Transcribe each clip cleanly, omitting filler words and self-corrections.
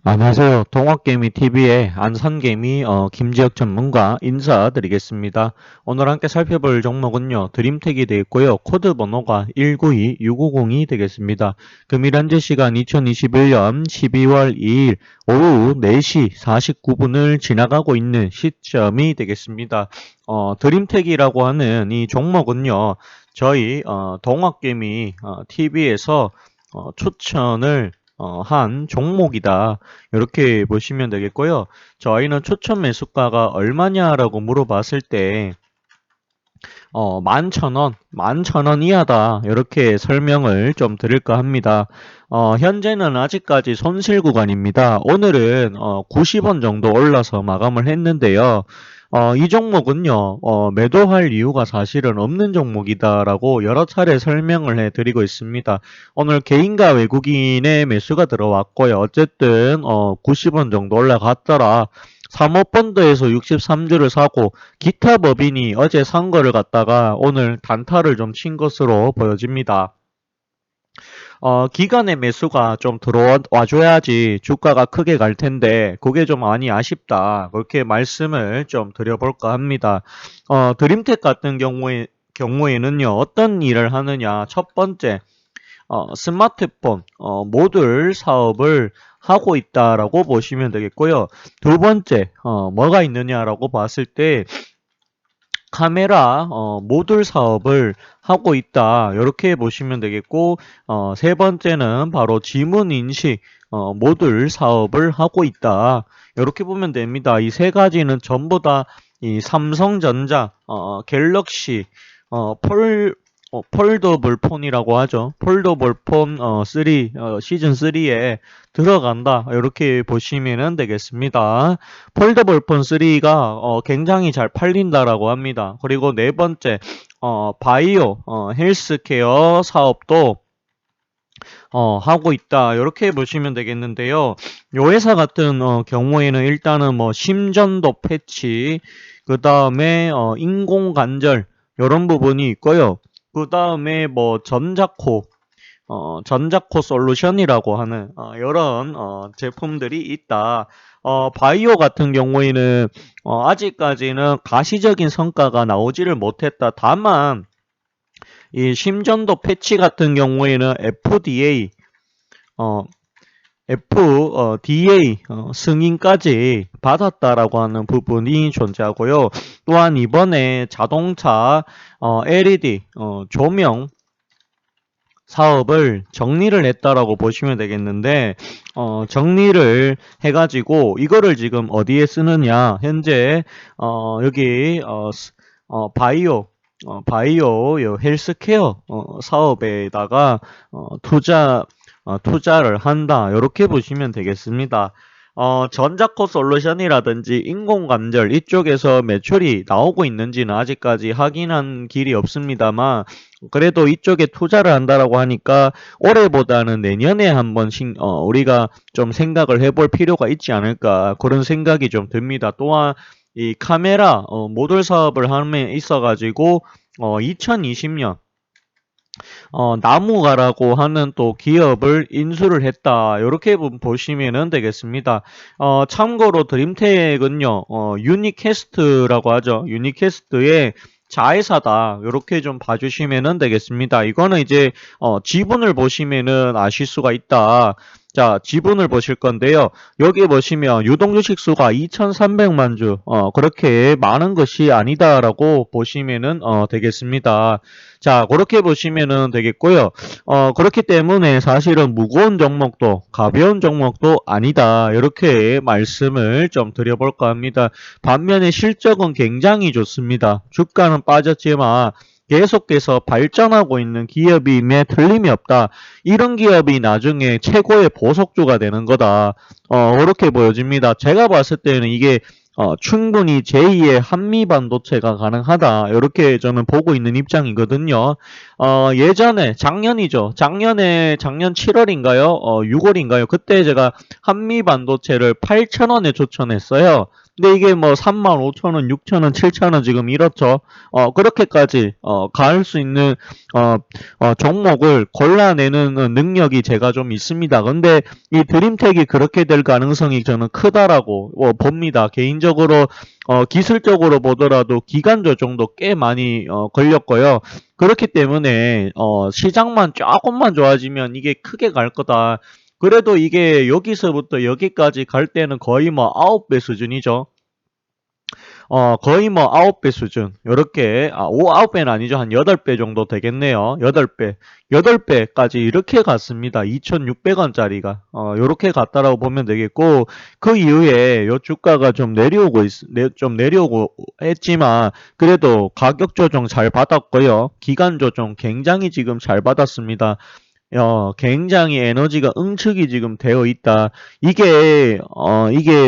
안녕하세요. 동학개미TV의 안산개미 김지혁 전문가 인사드리겠습니다. 오늘 함께 살펴볼 종목은요. 드림텍이 되어 있고요. 코드 번호가 192650이 되겠습니다. 금일 현재 시간 2021년 12월 2일 오후 4시 49분을 지나가고 있는 시점이 되겠습니다. 드림텍이라고 하는 이 종목은요. 저희 동학개미 TV에서 추천을 한 종목이다. 이렇게 보시면 되겠고요. 저희는 추천 매수가가 얼마냐라고 물어봤을 때 11,000원, 11,000원 이하다. 이렇게 설명을 좀 드릴까 합니다. 현재는 아직까지 손실 구간입니다. 오늘은 90원 정도 올라서 마감을 했는데요. 이 종목은요, 매도할 이유가 사실은 없는 종목이다라고 여러 차례 설명을 해드리고 있습니다. 오늘 개인과 외국인의 매수가 들어왔고요. 어쨌든 90원 정도 올라갔더라. 사모펀드에서 63주를 사고 기타 법인이 어제 산 거를 갖다가 오늘 단타를 좀 친 것으로 보여집니다. 기간의 매수가 좀 들어와 줘야지 주가가 크게 갈 텐데 그게 좀 많이 아쉽다. 그렇게 말씀을 좀 드려볼까 합니다. 드림텍 같은 경우에는요. 어떤 일을 하느냐. 첫 번째, 스마트폰 모듈 사업을 하고 있다라고 보시면 되겠고요. 두 번째, 뭐가 있느냐라고 봤을 때 카메라 모듈 사업을 하고 있다. 이렇게 보시면 되겠고, 세 번째는 바로 지문 인식 모듈 사업을 하고 있다. 이렇게 보면 됩니다. 이 세 가지는 전부 다 이 삼성전자 갤럭시 폴더블 폰이라고 하죠. 폴더블 폰 3 시즌 3에 들어간다. 이렇게 보시면 되겠습니다. 폴더블 폰 3가 굉장히 잘 팔린다라고 합니다. 그리고 네 번째 바이오 헬스케어 사업도 하고 있다. 이렇게 보시면 되겠는데요. 요 회사 같은 경우에는 일단은 뭐 심전도 패치, 그 다음에 인공관절 이런 부분이 있고요. 그 다음에 뭐 전자코 솔루션이라고 하는 이런 제품들이 있다. 바이오 같은 경우에는 아직까지는 가시적인 성과가 나오지를 못했다. 다만 이 심전도 패치 같은 경우에는 어, FDA 승인까지 받았다라고 하는 부분이 존재하고요. 또한 이번에 자동차 LED 조명 사업을 정리를 했다라고 보시면 되겠는데 정리를 해가지고 이거를 지금 어디에 쓰느냐 현재 여기 바이오 헬스케어 사업에다가 투자를 한다. 이렇게 보시면 되겠습니다. 전자코 솔루션이라든지 인공관절 이쪽에서 매출이 나오고 있는지는 아직까지 확인한 길이 없습니다만 그래도 이쪽에 투자를 한다라고 하니까 올해보다는 내년에 한 번씩 우리가 좀 생각을 해볼 필요가 있지 않을까 그런 생각이 좀 듭니다. 또한 이 카메라 모듈 사업을 함에 있어가지고 2020년 나무가라고 하는 또 기업을 인수를 했다. 이렇게 보시면 되겠습니다. 참고로 드림텍은요, 유니캐스트라고 하죠. 유니캐스트의 자회사다. 이렇게 좀 봐주시면 되겠습니다. 이거는 이제 지분을 보시면은 아실 수가 있다. 자, 지분을 보실 건데요. 여기 보시면 유동주식 수가 2,300만 주, 그렇게 많은 것이 아니다라고 보시면은 되겠습니다. 자, 그렇게 보시면은 되겠고요. 그렇기 때문에 사실은 무거운 종목도 가벼운 종목도 아니다. 이렇게 말씀을 좀 드려볼까 합니다. 반면에 실적은 굉장히 좋습니다. 주가는 빠졌지만 계속해서 발전하고 있는 기업임에 틀림이 없다. 이런 기업이 나중에 최고의 보석주가 되는 거다. 그렇게 보여집니다. 제가 봤을 때는 이게 충분히 제2의 한미 반도체가 가능하다. 이렇게 저는 보고 있는 입장이거든요. 예전에 작년이죠. 작년 7월인가요? 6월인가요? 그때 제가 한미 반도체를 8,000원에 추천했어요. 근데 이게 뭐 35,000원, 6,000원, 7,000원 지금 이렇죠. 그렇게까지 갈 수 있는 종목을 골라내는 능력이 제가 좀 있습니다. 근데 이 드림텍이 그렇게 될 가능성이 저는 크다라고 봅니다. 개인적으로 기술적으로 보더라도 기간 조정도 꽤 많이 걸렸고요. 그렇기 때문에 시장만 조금만 좋아지면 이게 크게 갈 거다. 그래도 이게 여기서부터 여기까지 갈 때는 거의 뭐 9배 수준이죠. 거의 뭐 9배 수준. 요렇게, 9배는 아니죠. 한 8배 정도 되겠네요. 8배. 8배까지 이렇게 갔습니다. 2,600원짜리가. 요렇게 갔다라고 보면 되겠고, 그 이후에 요 주가가 좀 좀 내려오고 했지만, 그래도 가격 조정 잘 받았고요. 기간 조정 굉장히 지금 잘 받았습니다. 굉장히 에너지가 응축이 지금 되어 있다. 이게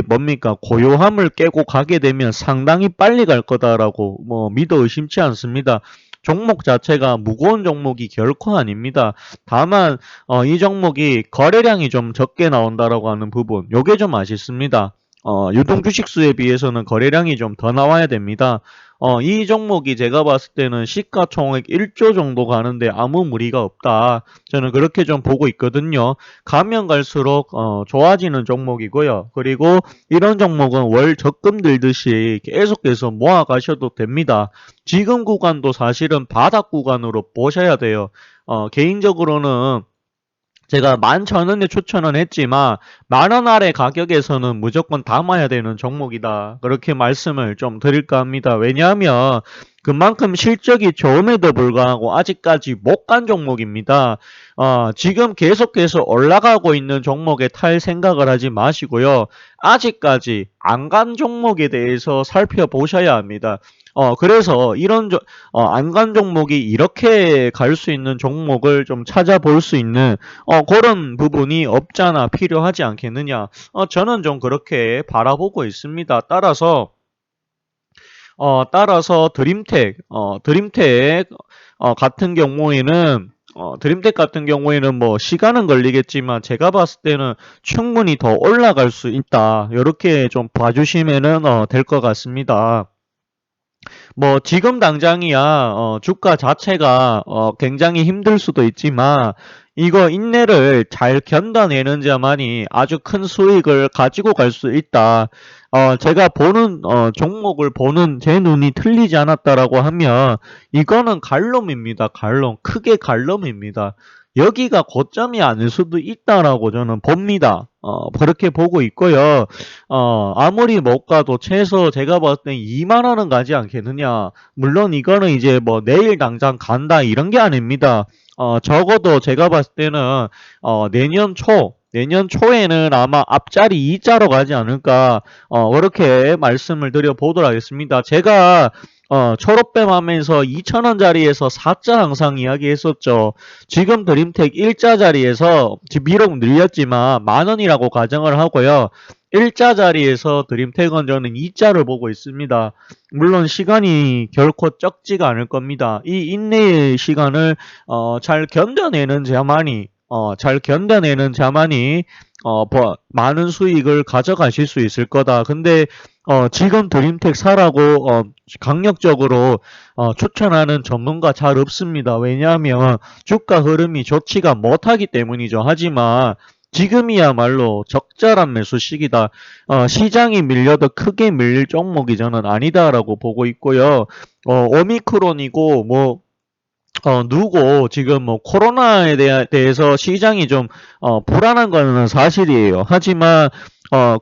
뭡니까? 고요함을 깨고 가게 되면 상당히 빨리 갈 거다라고 뭐 믿어 의심치 않습니다. 종목 자체가 무거운 종목이 결코 아닙니다. 다만, 이 종목이 거래량이 좀 적게 나온다라고 하는 부분, 요게 좀 아쉽습니다. 유동 주식수에 비해서는 거래량이 좀 더 나와야 됩니다. 이 종목이 제가 봤을 때는 시가총액 1조 정도 가는데 아무 무리가 없다. 저는 그렇게 좀 보고 있거든요. 가면 갈수록 좋아지는 종목이고요. 그리고 이런 종목은 월 적금 들듯이 계속해서 모아 가셔도 됩니다. 지금 구간도 사실은 바닥 구간으로 보셔야 돼요. 개인적으로는 제가 11,000원에 추천은 했지만 10,000원 아래 가격에서는 무조건 담아야 되는 종목이다. 그렇게 말씀을 좀 드릴까 합니다. 왜냐하면 그만큼 실적이 좋음에도 불구하고 아직까지 못 간 종목입니다. 지금 계속해서 올라가고 있는 종목에 탈 생각을 하지 마시고요. 아직까지 안 간 종목에 대해서 살펴보셔야 합니다. 그래서 이런 안 간 종목이 이렇게 갈 수 있는 종목을 좀 찾아볼 수 있는 그런 부분이 없잖아 필요하지 않겠느냐. 저는 좀 그렇게 바라보고 있습니다. 따라서 드림텍 같은 경우에는 드림텍 같은 경우에는 뭐 시간은 걸리겠지만 제가 봤을 때는 충분히 더 올라갈 수 있다. 이렇게 좀 봐주시면은 될 것 같습니다. 뭐 지금 당장이야 주가 자체가 굉장히 힘들 수도 있지만 이거 인내를 잘 견뎌내는 자만이 아주 큰 수익을 가지고 갈 수 있다. 제가 보는 종목을 보는 제 눈이 틀리지 않았다라고 하면 이거는 갈롬입니다. 갈롬. 크게 갈롬입니다. 여기가 고점이 아닐 수도 있다라고 저는 봅니다. 그렇게 보고 있고요. 아무리 못 가도 최소 제가 봤을 땐 2만 원은 가지 않겠느냐. 물론 이거는 이제 뭐 내일 당장 간다 이런 게 아닙니다. 적어도 제가 봤을 때는 내년 초에는 아마 앞자리 2자로 가지 않을까 그렇게 말씀을 드려 보도록 하겠습니다. 제가 초록뱀 하면서 2,000원짜리에서 4자 항상 이야기했었죠. 지금 드림텍 1자 자리에서 비록 늘렸지만 만원이라고 가정을 하고요. 1자 자리에서 드림텍은 저는 2자를 보고 있습니다. 물론 시간이 결코 적지가 않을 겁니다. 이 인내의 시간을 잘 견뎌내는 자만이 많은 수익을 가져가실 수 있을 거다. 근데 지금 드림텍 사라고 강력적으로 추천하는 전문가 잘 없습니다. 왜냐하면 주가 흐름이 좋지가 못하기 때문이죠. 하지만 지금이야말로 적절한 매수 시기다. 시장이 밀려도 크게 밀릴 종목이 저는 아니다라고 보고 있고요. 오미크론이고 뭐 누구 지금 뭐 코로나에 대해서 시장이 좀 불안한 거는 사실이에요. 하지만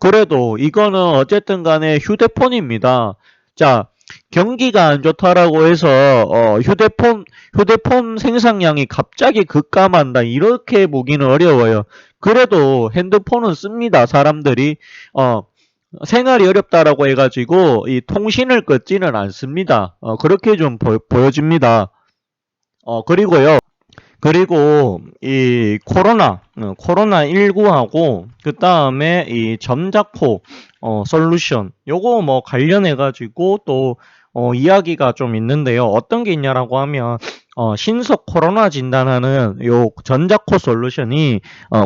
그래도 이거는 어쨌든 간에 휴대폰입니다. 자, 경기가 안 좋다라고 해서 휴대폰 생산량이 갑자기 급감한다 이렇게 보기는 어려워요. 그래도 핸드폰은 씁니다. 사람들이 생활이 어렵다라고 해가지고 이 통신을 끊지는 않습니다. 그렇게 좀 보여집니다. 그리고요. 그리고 이 코로나19하고 그 다음에 이 전자코 솔루션 요거 뭐 관련해 가지고 또 이야기가 좀 있는데요. 어떤 게 있냐라고 하면 신속 코로나 진단하는 요 전자코 솔루션이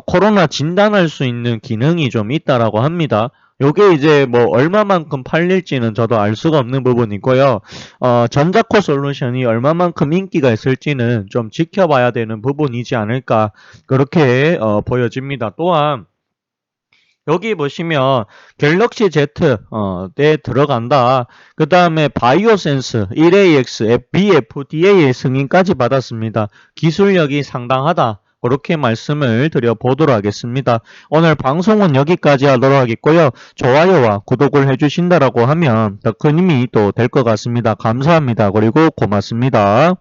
코로나 진단할 수 있는 기능이 좀 있다라고 합니다. 요게 이제 뭐 얼마만큼 팔릴지는 저도 알 수가 없는 부분이고요. 전자코 솔루션이 얼마만큼 인기가 있을지는 좀 지켜봐야 되는 부분이지 않을까 그렇게 보여집니다. 또한 여기 보시면 갤럭시 Z 에 들어간다. 그 다음에 바이오센스 1AX BFDA의 승인까지 받았습니다. 기술력이 상당하다. 그렇게 말씀을 드려보도록 하겠습니다. 오늘 방송은 여기까지 하도록 하겠고요. 좋아요와 구독을 해주신다라고 하면 더 큰 힘이 또 될 것 같습니다. 감사합니다. 그리고 고맙습니다.